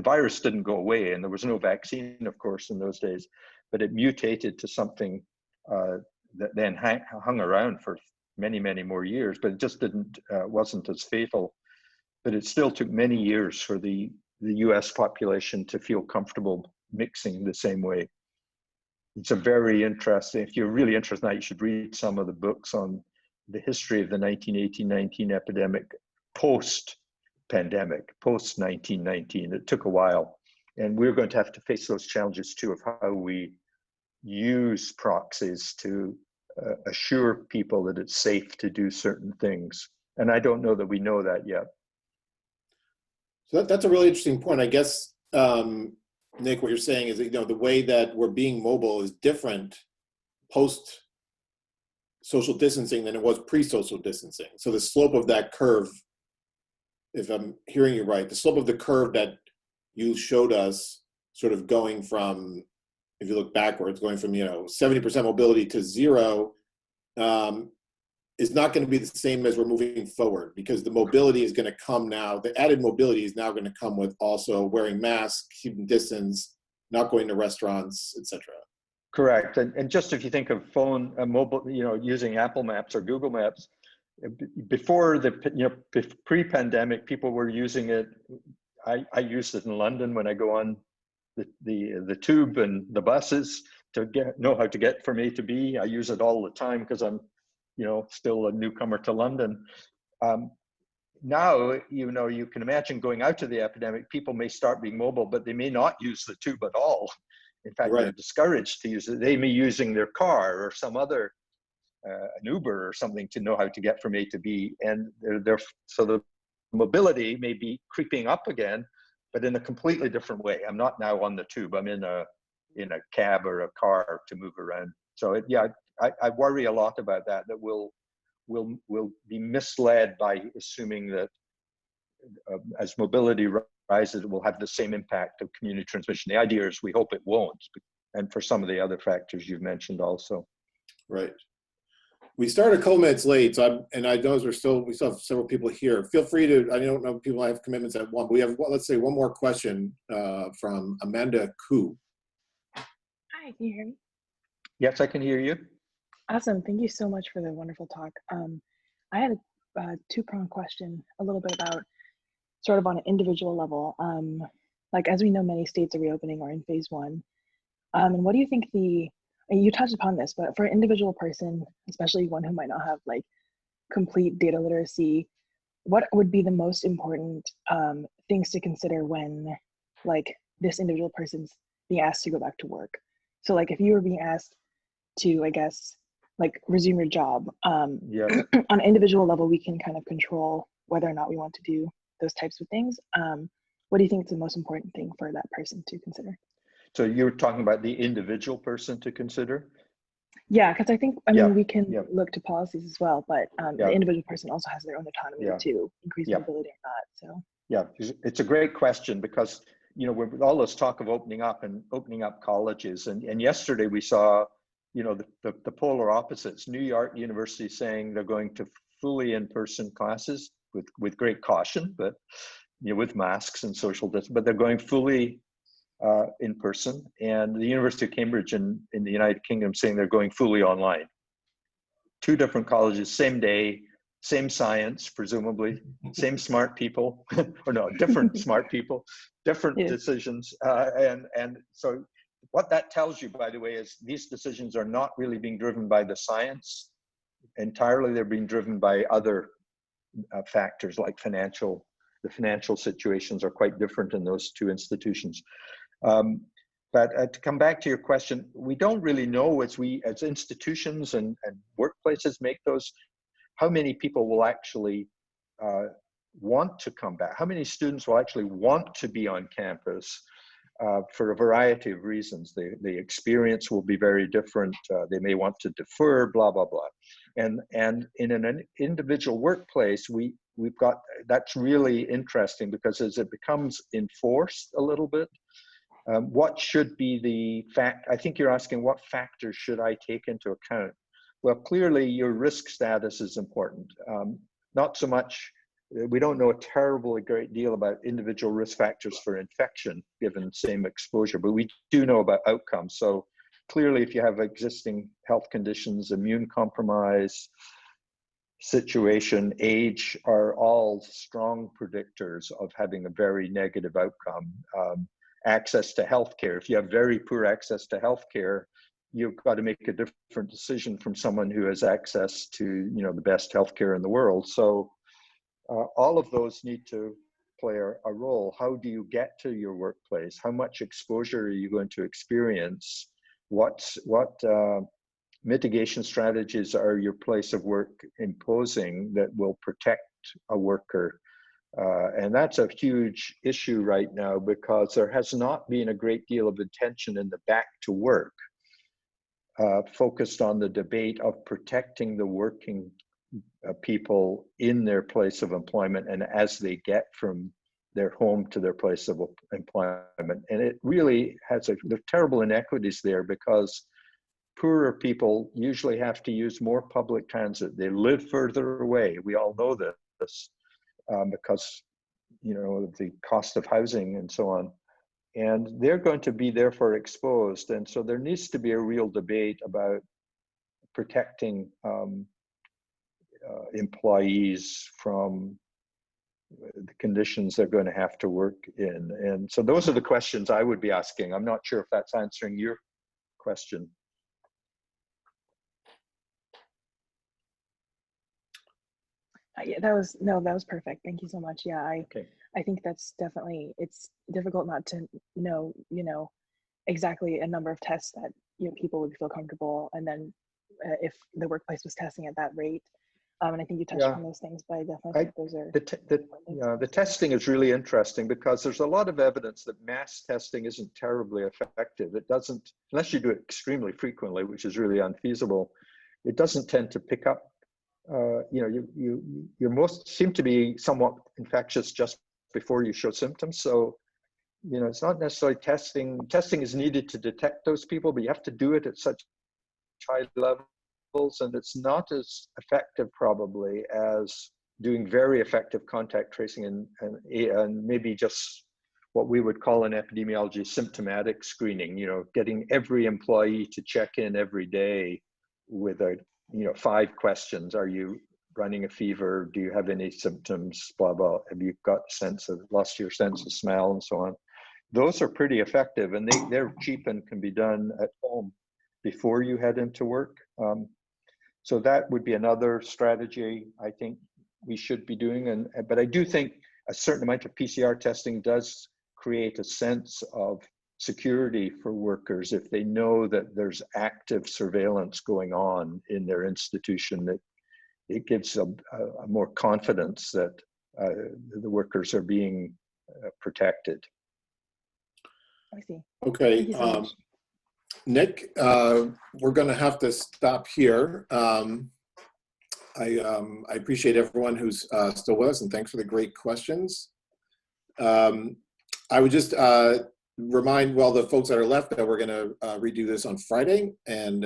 virus didn't go away, and there was no vaccine, of course, in those days, but it mutated to something that then hung around for many, many more years, but it just wasn't as fatal. But it still took many years for the US population to feel comfortable mixing the same way. It's a very interesting, if you're really interested in that, you should read some of the books on the history of the 1918-19 epidemic post-pandemic, post-1919. It took a while. And we're going to have to face those challenges too of how we use proxies to assure people that it's safe to do certain things. And I don't know that we know that yet. So that's a really interesting point. I guess, Nick, what you're saying is that, you know, the way that we're being mobile is different post social distancing than it was pre-social distancing. So the slope of that curve, if I'm hearing you right, the slope of the curve that you showed us, sort of going from, if you look backwards, going from, you know, 70% mobility to zero, is not going to be the same as we're moving forward, because the mobility is going to come now. The added mobility is now going to come with also wearing masks, keeping distance, not going to restaurants, etc. Correct. And just if you think of phone, mobile, you know, using Apple Maps or Google Maps, before pre-pandemic, people were using it. I used it in London when I go on the tube and the buses to know how to get from A to B. I use it all the time because I'm, you know, still a newcomer to London. Now, you know, you can imagine going out to the epidemic, people may start being mobile, but they may not use the tube at all. In fact, they're discouraged to use it. They may be using their car or some other, an Uber or something to know how to get from A to B. And so the mobility may be creeping up again, but in a completely different way. I'm not now on the tube. I'm in a cab or a car to move around. So yeah, I worry a lot about that we'll be misled by assuming that as mobility that it will have the same impact of community transmission. The idea is we hope it won't, and for some of the other factors you've mentioned also. Right. We started a couple minutes late, so I know we still have several people here. Feel free to, I don't know if people have commitments at one, but we have, let's say, one more question from Amanda Koo. Hi, can you hear me? Yes, I can hear you. Awesome. Thank you so much for the wonderful talk. I had a two-pronged question, a little bit about sort of on an individual level. Like, as we know, many states are reopening or in phase one. And what do you think you touched upon this, but for an individual person, especially one who might not have like complete data literacy, what would be the most important things to consider when like this individual person's being asked to go back to work? So like if you were being asked to, I guess, like resume your job, Yeah. on an individual level, we can kind of control whether or not we want to do those types of things. What do you think is the most important thing for that person to consider? So you're talking about the individual person to consider? Yeah, because I think, I mean, we can yeah. look to policies as well, but the individual person also has their own autonomy to increase mobility or not, so. Yeah, it's a great question because, you know, with all this talk of opening up colleges, and yesterday we saw, you know, the polar opposites. New York University saying they're going to fully in-person classes with great caution, but, you know, with masks and social distance, but they're going fully in person, and the University of Cambridge in the United Kingdom saying they're going fully online. Two different colleges, same day, same science, presumably, same smart people, or no, different smart people, different decisions. And so what that tells you, by the way, is these decisions are not really being driven by the science entirely. They're being driven by other factors like the financial situations are quite different in those two institutions. But to come back to your question, we don't really know as institutions and workplaces make those, how many people will actually want to come back, how many students will actually want to be on campus for a variety of reasons. The experience will be very different. They may want to defer, blah, blah, blah. And in an individual workplace, we've got, that's really interesting because as it becomes enforced a little bit, what should be the fact? I think you're asking what factors should I take into account? Well, clearly your risk status is important. Not so much, we don't know a great deal about individual risk factors for infection given same exposure, but we do know about outcomes. So clearly if you have existing health conditions, immune compromise, situation, age are all strong predictors of having a very negative outcome. Access to healthcare. If you have very poor access to healthcare, you've got to make a different decision from someone who has access to, you know, the best healthcare in the world. So all of those need to play a role. How do you get to your workplace? How much exposure are you going to experience? What mitigation strategies are your place of work imposing that will protect a worker? And that's a huge issue right now because there has not been a great deal of attention in the back to work focused on the debate of protecting the working people in their place of employment and as they get from their home to their place of employment. And it really has there are terrible inequities there because poorer people usually have to use more public transit. They live further away. We all know this. Because, you know, the cost of housing and so on, and they're going to be therefore exposed. And so there needs to be a real debate about protecting employees from the conditions they're going to have to work in. And so those are the questions I would be asking. I'm not sure if that's answering your question. Yeah, that was perfect. Thank you so much. Yeah, I think that's definitely, it's difficult not to know, you know, exactly a number of tests that, you know, people would feel comfortable, and then if the workplace was testing at that rate. And I think you touched on those things, but I definitely think those are the testing is really interesting because there's a lot of evidence that mass testing isn't terribly effective. It doesn't, unless you do it extremely frequently, which is really unfeasible, it doesn't tend to pick up. You know, you most seem to be somewhat infectious just before you show symptoms. So, you know, it's not necessarily testing. Testing is needed to detect those people, but you have to do it at such high levels, and it's not as effective probably as doing very effective contact tracing and maybe just what we would call in epidemiology symptomatic screening, you know, getting every employee to check in every day with 5 questions. Are you running a fever? Do you have any symptoms? Blah, blah. Have you got lost your sense of smell and so on? Those are pretty effective, and they're cheap and can be done at home before you head into work. So that would be another strategy I think we should be doing. But I do think a certain amount of PCR testing does create a sense of security for workers if they know that there's active surveillance going on in their institution. That it gives a more confidence that the workers are being protected. I see. Okay. Thank you so much. Nick, we're going to have to stop here. I appreciate everyone who's still with us, and thanks for the great questions. I would just remind, well, the folks that are left that we're going to redo this on Friday. And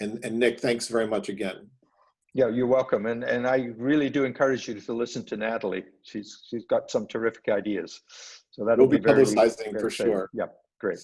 Nick, thanks very much again. Yeah, you're welcome. And I really do encourage you to listen to Natalie. She's got some terrific ideas. So that'll We'll be publicizing for exciting. sure. Yeah, great.